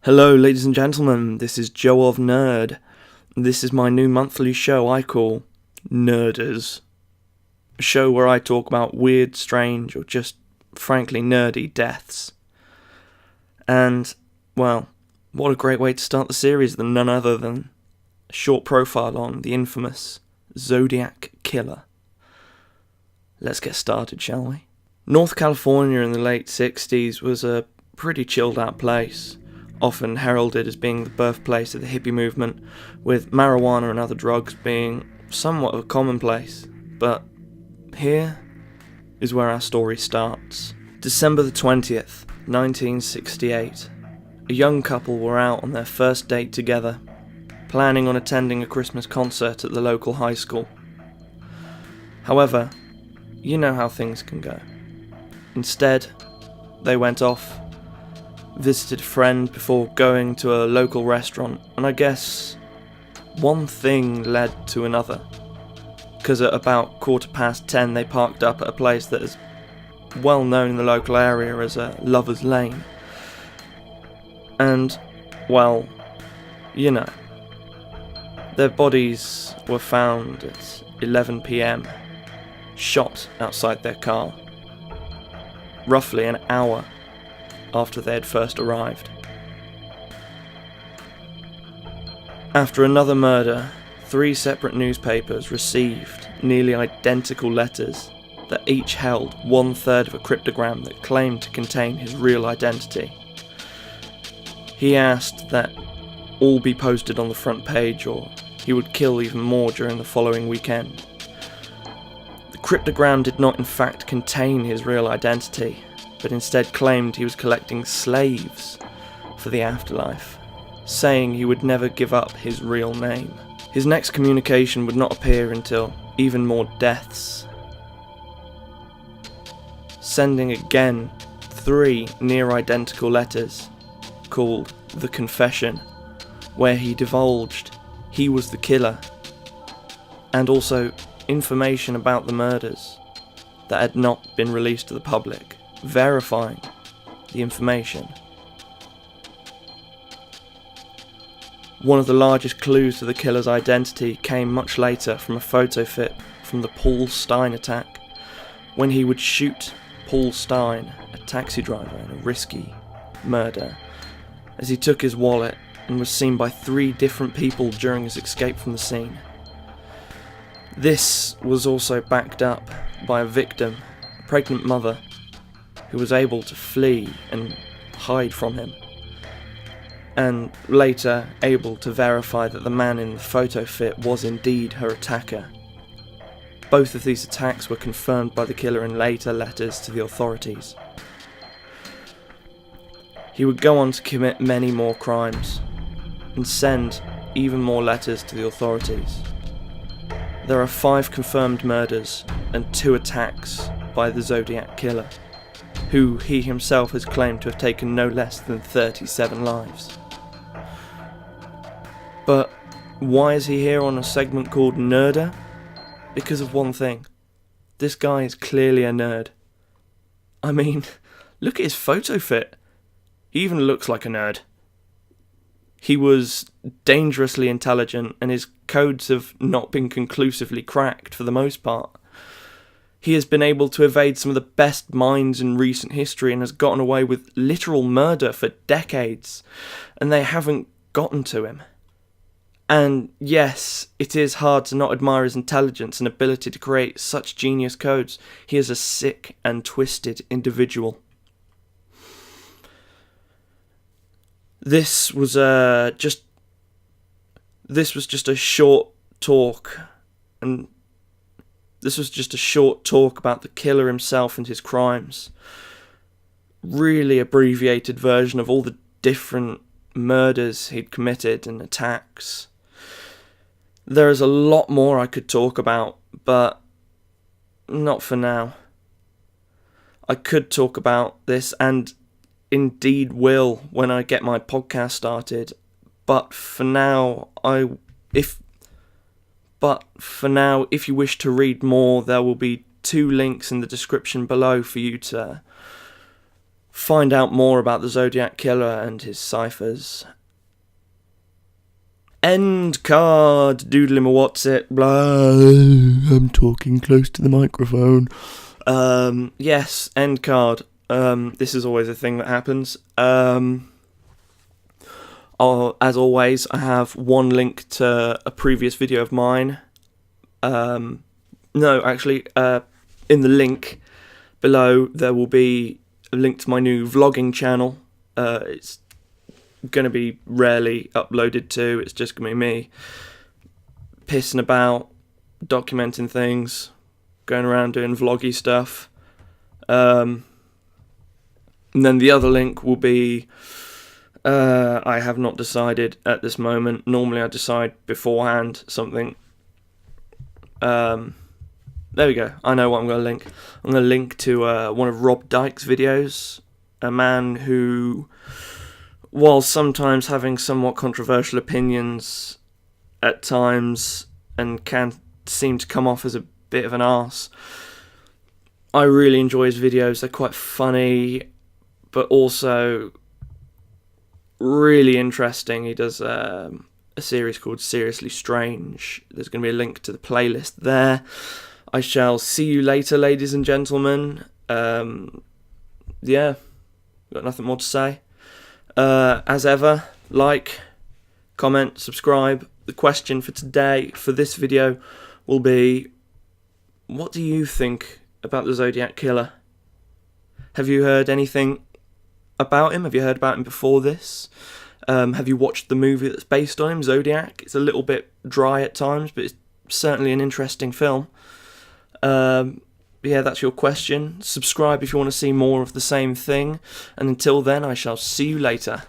Hello, ladies and gentlemen, this is Joe of Nerd. This is my new monthly show I call Nerders. A show where I talk about weird, strange, or just frankly nerdy deaths. And, well, what a great way to start the series than none other than a short profile on the infamous Zodiac Killer. Let's get started, shall we? North California in the late 60s was a pretty chilled out place, often heralded as being the birthplace of the hippie movement, with marijuana and other drugs being somewhat of a commonplace. But here is where our story starts. December the 20th, 1968. A young couple were out on their first date together, planning on attending a Christmas concert at the local high school. However, you know how things can go. Instead, they went off, visited a friend before going to a local restaurant, and I guess one thing led to another. Because at about 10:15 they parked up at a place that is well known in the local area as a Lover's Lane. And, well, you know, their bodies were found at 11 PM, shot outside their car, roughly an hour after they had first arrived. After another murder, 3 separate newspapers received nearly identical letters that each held 1/3 of a cryptogram that claimed to contain his real identity. He asked that all be posted on the front page or he would kill even more during the following weekend. The cryptogram did not in fact contain his real identity, but instead claimed he was collecting slaves for the afterlife, saying he would never give up his real name. His next communication would not appear until even more deaths, sending again 3 near-identical letters called The Confession, where he divulged he was the killer, and also information about the murders that had not been released to the public, verifying the information. One of the largest clues to the killer's identity came much later from a photo fit from the Paul Stein attack, when he would shoot Paul Stein, a taxi driver in a risky murder, as he took his wallet and was seen by 3 different people during his escape from the scene. This was also backed up by a victim, a pregnant mother, who was able to flee and hide from him, and later able to verify that the man in the photo fit was indeed her attacker. Both of these attacks were confirmed by the killer in later letters to the authorities. He would go on to commit many more crimes, and send even more letters to the authorities. There are 5 confirmed murders and 2 attacks by the Zodiac Killer, who he himself has claimed to have taken no less than 37 lives. But why is he here on a segment called Nerder? Because of one thing. This guy is clearly a nerd. I mean, look at his photo fit. He even looks like a nerd. He was dangerously intelligent, and his codes have not been conclusively cracked for the most part. He has been able to evade some of the best minds in recent history and has gotten away with literal murder for decades, and they haven't gotten to him. And yes, it is hard to not admire his intelligence and ability to create such genius codes. He is a sick and twisted individual. This was just a short talk, and this was just a short talk about the killer himself and his crimes. Really abbreviated version of all the different murders he'd committed and attacks. There is a lot more I could talk about, but not for now. I could talk about this, and indeed will when I get my podcast started, but for now, if you wish to read more, there will be 2 links in the description below for you to find out more about the Zodiac Killer and his ciphers. End card, doodling my what's it, blah, I'm talking close to the microphone. Yes, end card. This is always a thing that happens. As always, I have one link to a previous video of mine. In the link below there will be a link to my new vlogging channel. It's going to be rarely uploaded to. It's just going to be me pissing about, documenting things, going around doing vloggy stuff. And then the other link will be, I have not decided at this moment. Normally I decide beforehand something. There we go. I know what I'm going to link. I'm going to link to one of Rob Dyke's videos. A man who, while sometimes having somewhat controversial opinions at times and can seem to come off as a bit of an arse, I really enjoy his videos. They're quite funny, but also really interesting. He does a series called Seriously Strange. There's going to be a link to the playlist there. I shall see you later, ladies and gentlemen. Yeah, got nothing more to say. As ever, like, comment, subscribe. The question for today, for this video, will be, what do you think about the Zodiac Killer? Have you heard anything about him? Have you heard about him before this? Have you watched the movie that's based on him, Zodiac? It's a little bit dry at times, but it's certainly an interesting film. Yeah, that's your question. Subscribe if you want to see more of the same thing. And until then, I shall see you later.